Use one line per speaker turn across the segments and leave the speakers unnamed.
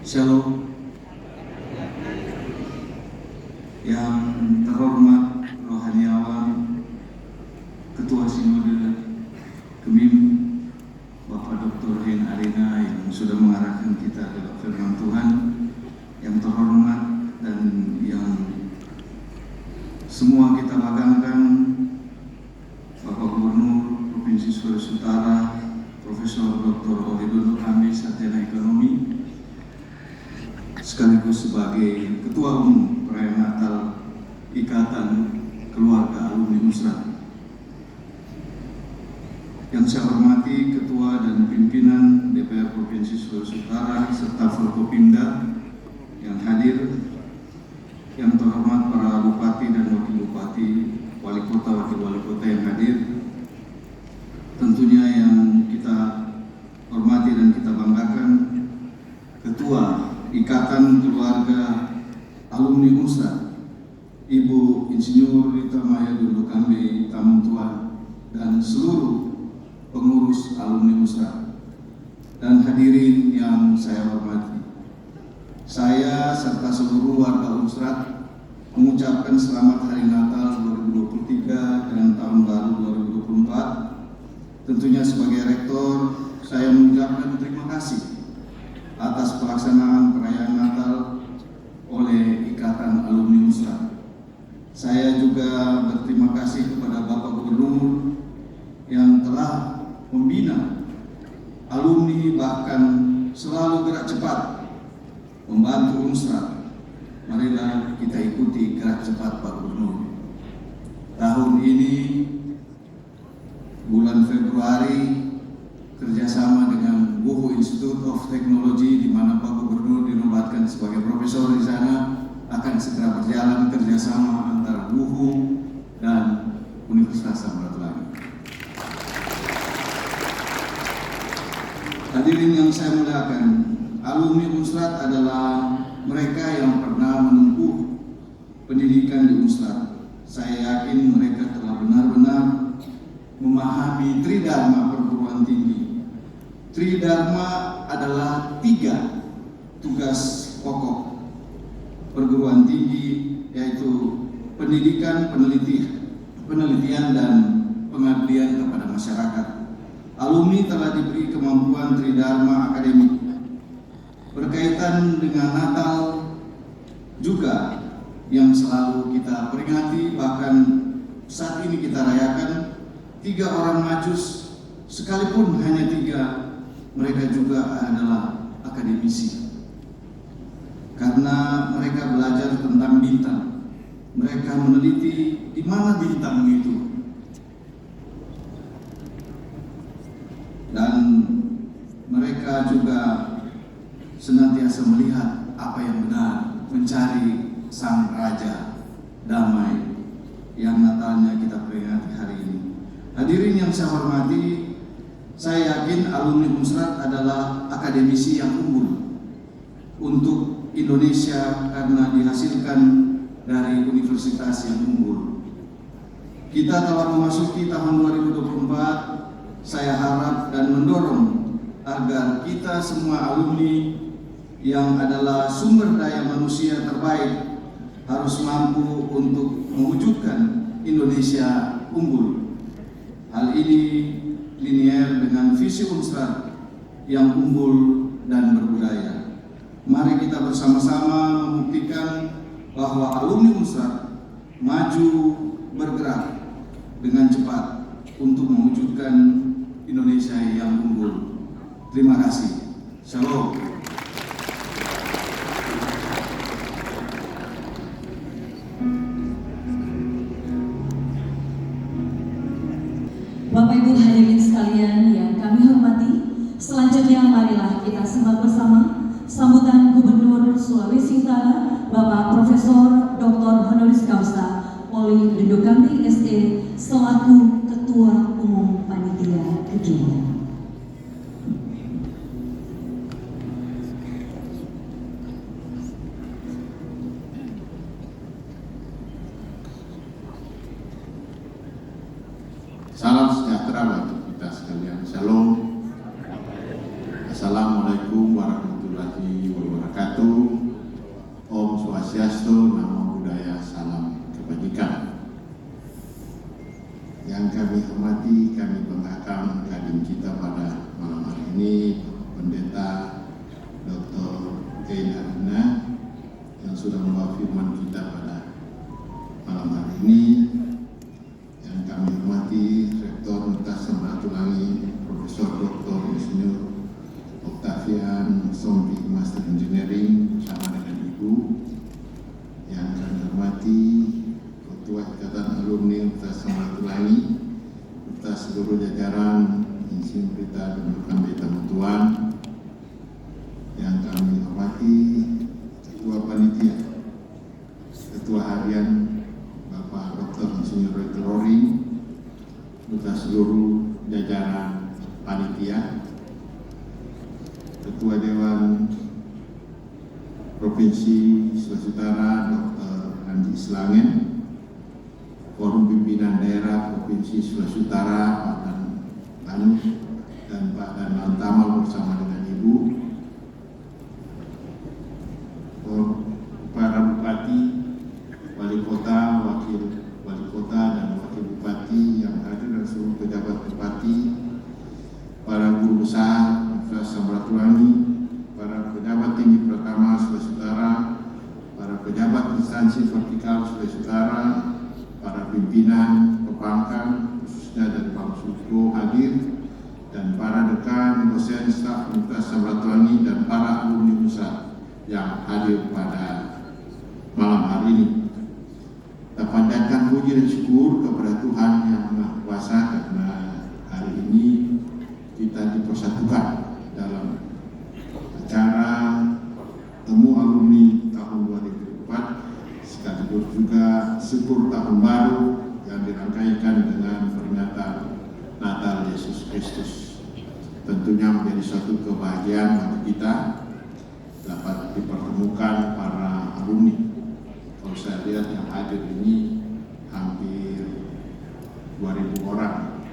Shalom. Yang terhormat rohaniawan Ketua Sinode Kemim Bapak Dr. Hein Arina yang sudah mengarahkan kita ke firman Tuhan, yang terhormat dan yang semua kita banggakan, Bapak Gubernur Provinsi Sulawesi Utara Profesor Dr. Olidondo Kambi, Sarjana Ekonomi, sekaligus sebagai Ketua Umum Perayaan Natal Ikatan Keluarga Alumni Nusrat. Yang saya hormati Ketua dan Pimpinan DPR Provinsi Sulawesi Utara serta Forkopimda yang hadir, yang terhormat para Bupati dan Wakil Bupati, Wali Kota, Wakil Wali Kota yang hadir, tentunya yang kita hormati dan kita banggakan Ketua Ikatan Keluarga Alumni Unstad, Ibu Insinyur Rita Maya Dondo Kambe Tamuntua, dan seluruh pengurus alumni Unstad dan hadirin yang saya hormati. Saya serta seluruh warga Unstad mengucapkan selamat Hari Natal 2023 dan Tahun Baru 2024. Tentunya sebagai Rektor, saya mengucapkan terima kasih atas pelaksanaan perayaan Natal oleh Ikatan Alumni Unstad. Saya juga berterima kasih kepada Bapak Gubernur yang telah membina alumni, bahkan selalu gerak cepat membantu Unstad. Marilah kita ikuti gerak cepat Pak Gubernur. Tahun ini bulan Februari kerjasama dengan WUHU Institute of Technology, di mana Pak Gubernur dinobatkan sebagai profesor di sana, akan segera berjalan kerjasama antara WUHU dan Universitas Samratulangi. Hadirin yang saya muliakan, alumni Unstad adalah mereka yang pernah menempuh pendidikan di Unstad. Saya yakin mereka telah benar-benar memahami Tridharma perguruan tinggi. Tridharma adalah 3 tugas pokok perguruan tinggi, yaitu pendidikan, penelitian, dan pengabdian kepada masyarakat. Alumni telah diberi kemampuan Tridharma akademik. Berkaitan dengan Natal juga yang selalu kita peringati, bahkan saat ini kita rayakan, 3 orang Majus, sekalipun hanya 3, mereka juga adalah akademisi. Karena mereka belajar tentang bintang, mereka meneliti di mana bintang itu, dan mereka juga senantiasa melihat apa yang benar, mencari sang raja damai yang Natalnya kita peringati hari ini. Hadirin yang saya hormati, saya yakin alumni Unstad adalah akademisi yang unggul untuk Indonesia karena dihasilkan dari universitas yang unggul. Kita telah memasuki tahun 2024. Saya harap dan mendorong agar kita semua alumni yang adalah sumber daya manusia terbaik harus mampu untuk mewujudkan Indonesia unggul. Hal ini linier dengan visi Unstad yang unggul dan berbudaya. Mari kita bersama-sama membuktikan bahwa alumni Unstad maju bergerak dengan cepat untuk mewujudkan Indonesia yang unggul. Terima kasih. Shalom.
Bapak Ibu hadirin sekalian yang kami hormati, selanjutnya marilah kita simak bersama sambutan Gubernur Sulawesi Utara Bapak Profesor Dr. Honoris Causa Oli Dondo Kambe SE selaku Ketua Umum Panitia kegiatan.
Salam sejahtera bagi kita sekalian. Shalom. wabarakatuh. Om Swastiastu, Namo Buddhaya, salam kebajikan. Yang kami hormati, kami banggakan kadim kita pada malam hari ini, Pendeta Dr. Kein Arina, yang sudah membawa firman kita pada malam hari ini. Yang kami hormati Rektor Universitas Samratulangi, Profesor Dr. Insinyur Octavian Sompi, Master Engineering, bersama dengan Ibu. Yang kami hormati Ketua Ikatan Alumni Universitas Samratulangi, beserta seluruh jajaran Insinyur Berita dan Beta Mutuan. Yang kami hormati Ketua Panitia, Ketua Harian Bapak Dr. Insinyur Rory, beserta seluruh jajaran panitia, Ketua Dewan Provinsi Sulawesi Utara Dr. Andi Slangen, Forum Pimpinan Daerah Provinsi Sulawesi Utara Pak Dan Lanu dan Pak Dan Lantamal bersama dengan Ibu, para bupati, wali kota, wakil wali kota dan wakil bupati yang hadir dan seluruh pejabat bupati, para guru besar Universitas Samratulangi, para pejabat tinggi pertama Sulawesi Utara, para pejabat instansi vertikal Sulawesi Utara, para pimpinan perbankan khususnya dari Bank Sukro hadir, dan para dekan, dosen, staf Universitas Samratulangi dan para alumni besar yang hadir pada malam hari ini. Kita panjatkan puji dan syukur kepada Tuhan Yang Maha Kuasa karena hari ini kita dipersatukan dalam acara temu alumni tahun 2004, sekaligus juga syukur tahun baru yang dirangkaikan dengan peringatan Natal Yesus Kristus. Tentunya menjadi suatu kebahagiaan bagi kita dapat dipertemukan para alumni. Kalau saya lihat yang hadir ini hampir 2.000 orang.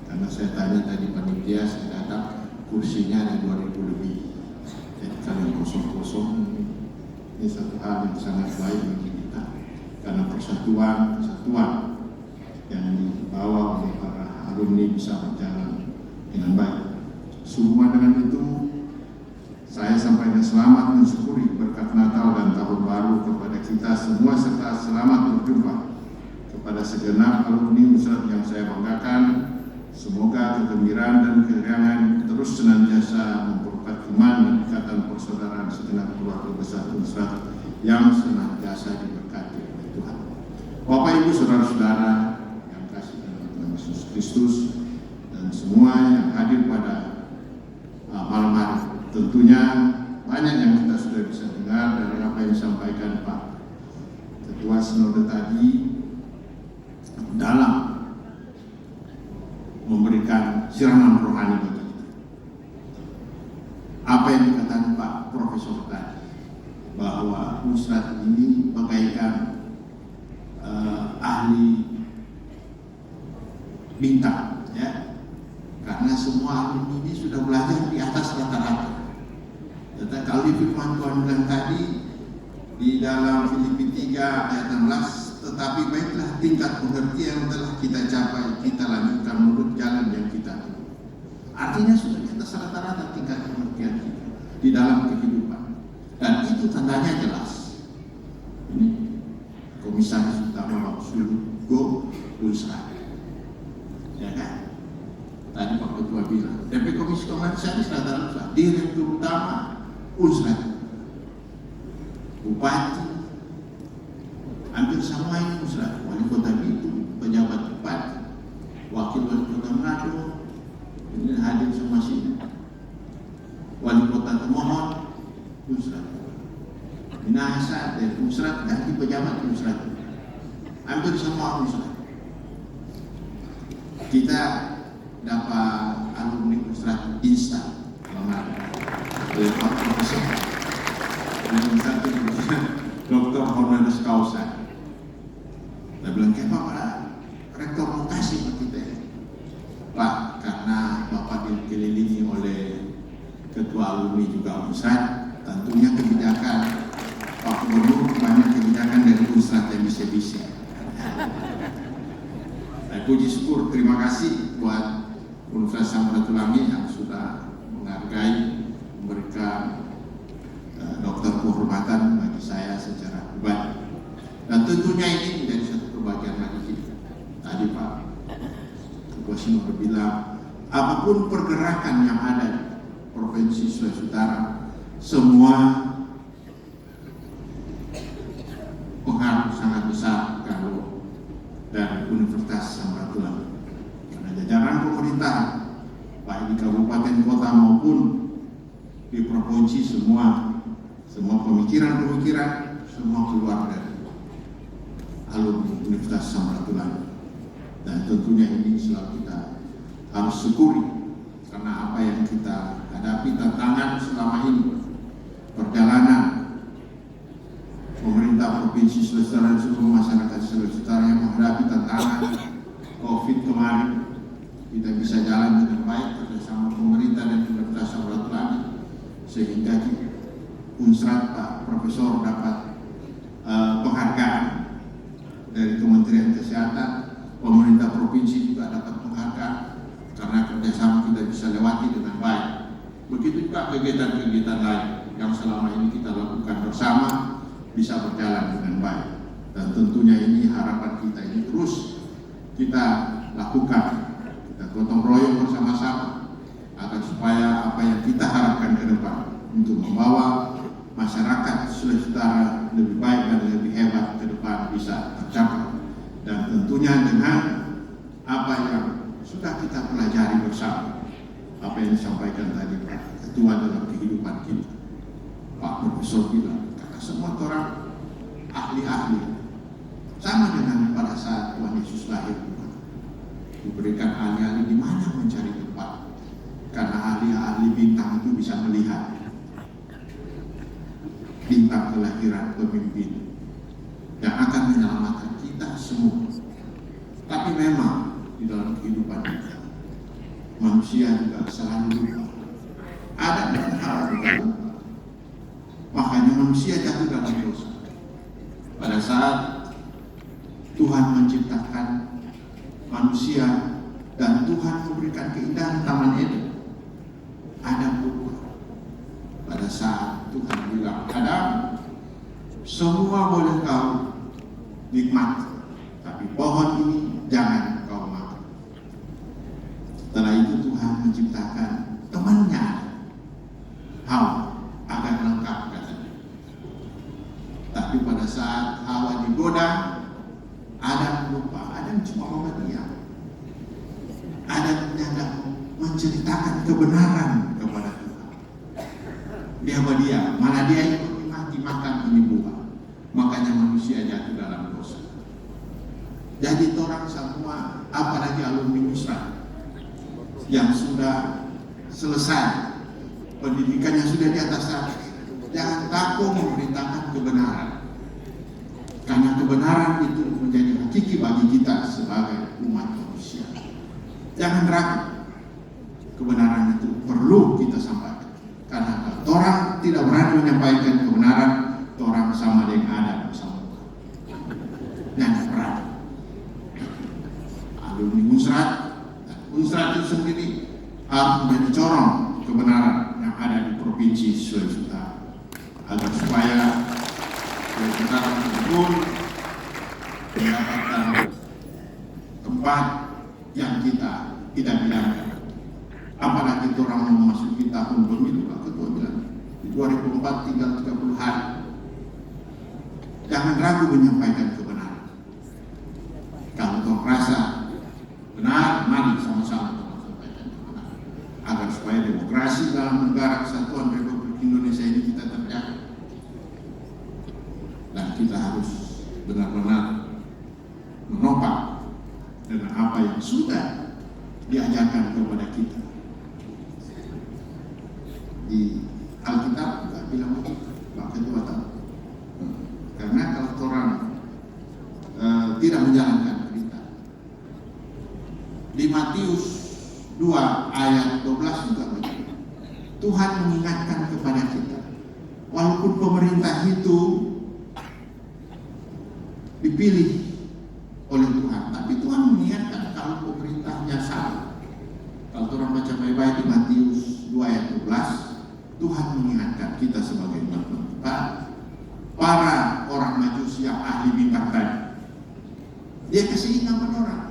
Karena saya tanya tadi panitia, saya datang kursinya ada 2.000 lebih. Jadi kalau kosong-kosong ini satu hal yang sangat baik bagi kita. Karena persatuan yang dibawa oleh para alumni bisa berjalan dengan baik. Semua dengan itu, saya sampaikan selamat mensyukuri berkat Natal dan Tahun Baru kepada kita semua, serta selamat berjumpa kepada segenap alumni Universitas yang saya banggakan. Semoga kegembiraan dan keriangan terus senantiasa memperkuat iman dan ikatan persaudaraan segenap keluarga besar Universitas yang senantiasa diberkati oleh Tuhan. Bapak Ibu saudara-saudara yang kasih dalam Tuhan Yesus Kristus dan semua yang hadir pada malam hari. Tentunya banyak yang kita sudah bisa dengar dari apa yang disampaikan Pak Ketua Sinode tadi dalam memberikan siraman rohani bagi kita. Apa yang dikatakan Pak Profesor tadi, bahwa Ustadz ini bagaikan ahli bintang, ya, karena semua alumni ini sudah belajar di atas rata-rata. Tetapi kalau firman Tuhan bilang tadi di dalam Filipi 3 ayat 16, tetapi baiklah tingkat pengertian yang telah kita capai, kita lanjutkan menurut jalan yang kita tempuh. Artinya sudah di atas rata-rata tingkat pengertian kita di dalam kehidupan, dan itu tandanya jelas. Ini Komisaris Utama Bank Sukro Unsra, ya kan? Tadi Pak Ketua bilang, DP Komisi Komisaris rata-rata Direktur Utama Unsra, Bupati, hampir sama ini Unsra, Wali Kota Bitung, pejabat Bupati, Wakil Wali Kota Manado, ini hadir semua sini, Wali Kota Temohon, Unsra, Minahasa dari Unsra, ganti pejabat Unsra, hampir semua Unsra. Kita dapat alumni Unsra instan, oleh Pak Profesor, dan satu Dr. Honoris Causa. Saya bilang, kayak Pak Rektor mau kasih ke kita, Pak, karena Bapak dikelilingi oleh Ketua Alumni juga Unsra, tentunya kebijakan Pak Gubernur banyak kebijakan dari Unsrat yang bisa-bisa. Puji syukur, terima kasih buat Universitas Samratulangi yang sudah menghargai, memberikan dokter kehormatan bagi saya secara pribadi. Dan tentunya ini menjadi satu kebahagiaan bagi kita. Tadi Pak Ketua Sinode bilang, apapun pergerakan yang ada di Provinsi Sulawesi Utara, semua pengaruh sangat besar kalau dari Universitas Samratulangi. Karena jajaran pemerintah, baik di kabupaten kota maupun di provinsi, semua pemikiran-pemikiran semua keluar dari alumni Universitas Samratulangi. Dan tentunya ini selalu kita harus syukuri, karena apa yang kita hadapi tantangan selama ini, perjalanan pemerintah Provinsi Sulawesi Utara dan seluruh masyarakat Sulawesi Utara yang menghadapi tantangan COVID kemarin, kita bisa jalan dengan baik bersama pemerintah dan Universitas Samratulangi, sehingga Unsrat Pak Profesor dapat penghargaan dari Kementerian Kesehatan, pemerintah provinsi juga dapat penghargaan karena kerjasama kita bisa lewati dengan baik. Begitu juga kegiatan-kegiatan lain yang selama ini kita lakukan bersama bisa berjalan dengan baik. Dan tentunya ini harapan kita ini terus kita lakukan, kita gotong royong bersama-sama agar supaya apa yang kita harapkan ke depan untuk membawa masyarakat Sulawesi Utara lebih baik dan lebih hebat ke depan bisa tercapai. Dan tentunya dengan apa yang sudah kita pelajari bersama, apa yang disampaikan tadi Pak Ketua dalam kehidupan kita, Pak Profesor bilang, karena semua orang ahli-ahli, sama dengan pada saat Tuhan Yesus lahir, diberikan ahli-ahli di mana mencari tempat, karena ahli-ahli bintang itu bisa melihat bintang kelahiran pemimpin yang akan menyelamatkan kita semua. Tapi memang di dalam kehidupan kita, manusia juga selalu lupa. Ada hal kita lupa. Makanya manusia jatuh dalam dosa. Pada saat Tuhan menciptakan manusia dan Tuhan memberikan keindahan Taman Eden, Adam lupa. Pada saat Tuhan bilang, Adam, semua boleh kau nikmati, tapi pohon ini jangan kau makan. Setelah itu Tuhan menciptakan temannya, Hawa, agar lengkap katanya. Tapi pada saat Hawa digoda, Adam lupa. Adam cuma mau diam. Adam hendak menceritakan kebenaran kepada Tuhan. Dia berdiam, malah dia ikut menikmati makan ini buah. Makanya manusia jatuh dalam dosa. Jadi orang semua, apalagi alumni Unsrat yang sudah selesai pendidikannya sudah di atas sana, jangan takut memberitakan kebenaran, karena kebenaran itu menjadi hakiki bagi kita sebagai umat manusia. Jangan ragu, kebenaran itu perlu kita sampaikan, karena kalau orang tidak berani menyampaikan kebenaran, orang sama dengan Adam bersama Tuhan. Jangan berani. Alumni Unsrat itu sendiri harus menjadi corong kebenaran yang ada di Provinsi Sulawesi Utara, agar supaya Sulawesi Utara betul mendapatkan tempat yang kita tidak bilangkan. Apalagi orang mau memasuki tahun pemilu, Pak Ketua bilang di 2004 tinggal 30 hari. Jangan ragu menyampaikan kebenaran. Kalau kau merasa benar, mari sama-sama sampaikan kebenaran, agar supaya demokrasi dalam negara kesatuan Republik Indonesia ini kita terjaga. Dan kita harus benar-benar menopang dengan apa yang sudah diajarkan kepada kita. Di Alkitab juga bilang begitu, Pak Ketua tahu. Karena kalau orang tidak menjalankan perintah, di Matius 2 ayat 12 juga begitu. Tuhan mengingatkan kepada kita walaupun pemerintah itu dipilih oleh Tuhan, tapi Tuhan mengingatkan kalau pemerintahnya salah. Kalau orang baca baik-baik di Matius 2 ayat 12, Tuhan mengingatkan kita sebagai umat para orang Majusi yang ahli bintang tadi. Dia kasih ingat pada orang.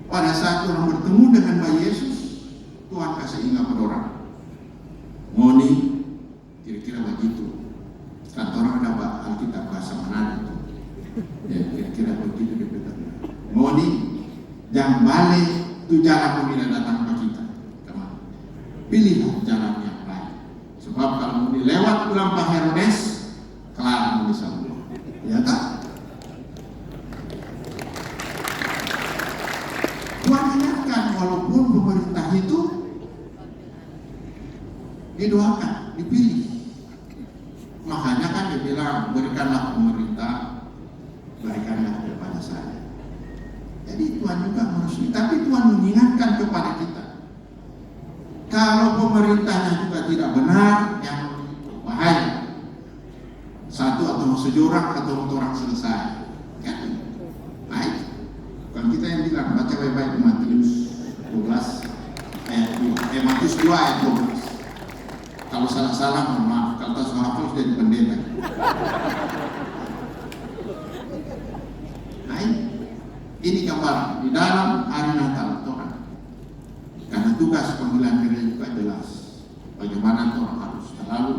Pada saat orang bertemu dengan bayi Yesus, Tuhan kasih ingat pada orang. Ngoni, kira-kira begitu. Kan orang ada Alkitab bahasa mana itu? Ya, kira-kira begitu dia. Ngoni, jangan balik itu jalan pemilihan datang ke kita. Pilihlah jalan yang lain. Sebab kalau mau lewat pulang Pak Herodes, kelar mau bisa buang. Ya tak? Tuhan ingatkan walaupun pemerintah itu didoakan, dipilih. Makanya kan dia bilang, berikanlah pemerintah, berikanlah kepada saya. Jadi Tuhan juga merestui, tapi Tuhan mengingatkan kepada kita. Kalau pemerintahnya juga tidak benar, yang bahaya. Satu atau sejorang atau orang selesai. Ya, baik. Bukan kita yang bilang, baca baik-baik di Matius 12 ayat 2. Matius 2 ayat 12. Kalau salah-salah, mohon maaf. Kalau tak salah hafal sudah di pendeta. Baik. Ini gambar di dalam hari Natal Tuhan. Karena tugas panggilan gereja juga jelas. Bagaimana Tuhan harus selalu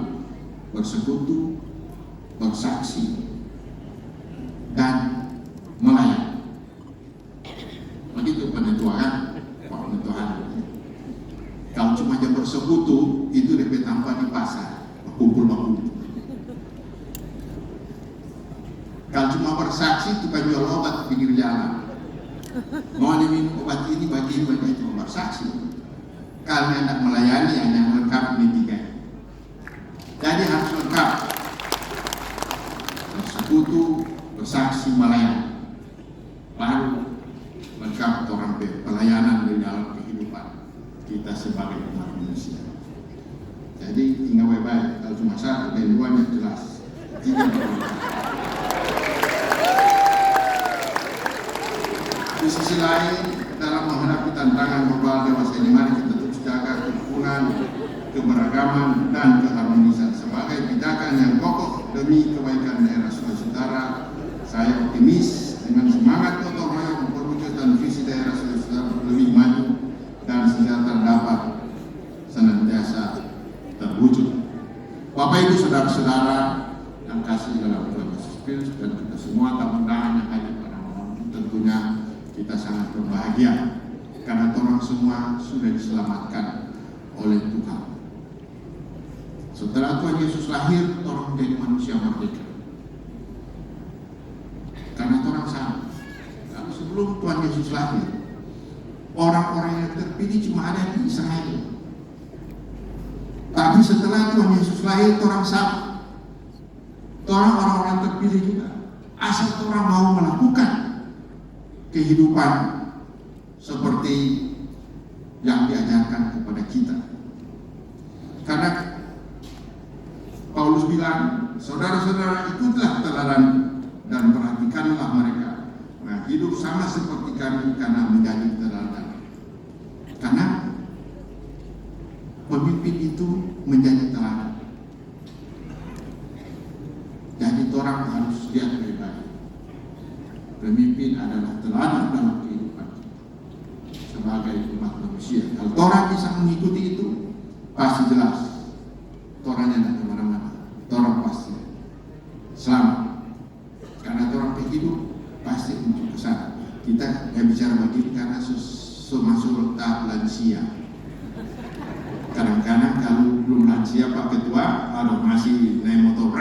bersekutu, bersaksi, dan melayani. Begitu penentuan, penentuan. Kalau cuma aja bersekutu, itu DP tanpa di pasar, kumpul-kumpul. Kalau cuma bersaksi, itu kan jual obat di pinggir jalan. Mau minum obat ini, bagi itu bersaksi. Kalau hendak melayani, hanya lengkap ini 3. Jadi harus lengkap. Bersekutu, bersaksi, melayani. Baru lengkap orang pelayanan di dalam kehidupan kita sebagai umat manusia. Jadi ingat baik-baik, kalau cuma satu dan 2 yang jelas. Di sisi lain, dalam menghadapi tantangan global dewasa ini, mari kita terus jaga kerukunan, keberagaman, dan keharmonisan sebagai pijakan yang kokoh demi kebaikan daerah Sulawesi Utara. Saya optimis dengan semangat gotong royong perwujudan visi daerah Sulawesi Utara lebih maju dan sejahtera dapat senantiasa terwujud. Bapak Ibu saudara-saudara yang kasih dalam Tuhan Yesus Kristus dan kita semua tamu-tamu yang hadir pada malam ini, tentunya kita sangat berbahagia karena orang semua sudah diselamatkan oleh Tuhan. Setelah Tuhan Yesus lahir, orang menjadi manusia merdeka. Karena orang sama. Kalau sebelum Tuhan Yesus lahir, orang-orang yang terpilih cuma ada di Israel. Tapi setelah Tuhan Yesus lahir, orang sama. Orang-orang terpilih juga. Asal orang mau melakukan kehidupan seperti yang diajarkan kepada kita. Karena Paulus bilang, saudara-saudara, ikutlah teladan dan perhatikanlah mereka. Nah, hidup sama seperti kami karena menjadi teladan. Karena pemimpin itu menjadi teladan. Jadi orang harus lihat baik-baik. Pemimpin adalah teladan dalam kehidupan sebagai umat manusia. Kalau orang bisa mengikuti itu, pasti jelas. Orangnya tidak kemana-mana. Orang pasti selamat. Karena orang hidup pasti menuju ke sana. Kita nggak bicara begini karena masuk tahap lansia. Kadang-kadang kalau belum lansia Pak Ketua, masih naik motor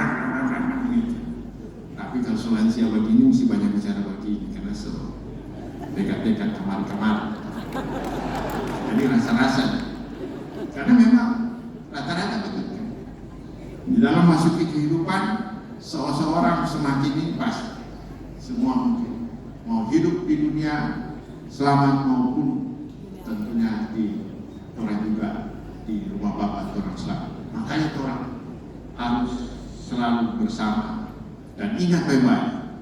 gitu. Tapi kalau lansia begini mesti banyak bicara begini karena dekat-dekat kamar-kamar. Jadi rasa-rasa. Karena memang rata-rata begitu. Di dalam masuk ke kehidupan seorang semakin ini pasti semua mungkin mau hidup di dunia selamat maupun tentunya di orang juga di rumah Bapa orang selamat. Makanya orang bersama. Dan ingat baik-baik,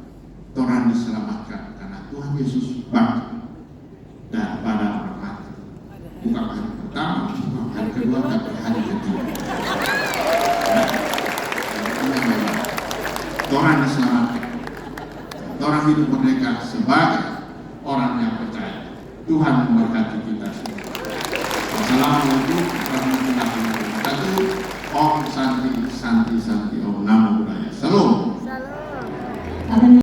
orang diselamatkan karena Tuhan Yesus bangkit daripada orang mati. Bukan hari pertama, bukan hari kedua, tapi hari ketiga. Orang diselamatkan, orang hidup merdeka sebagai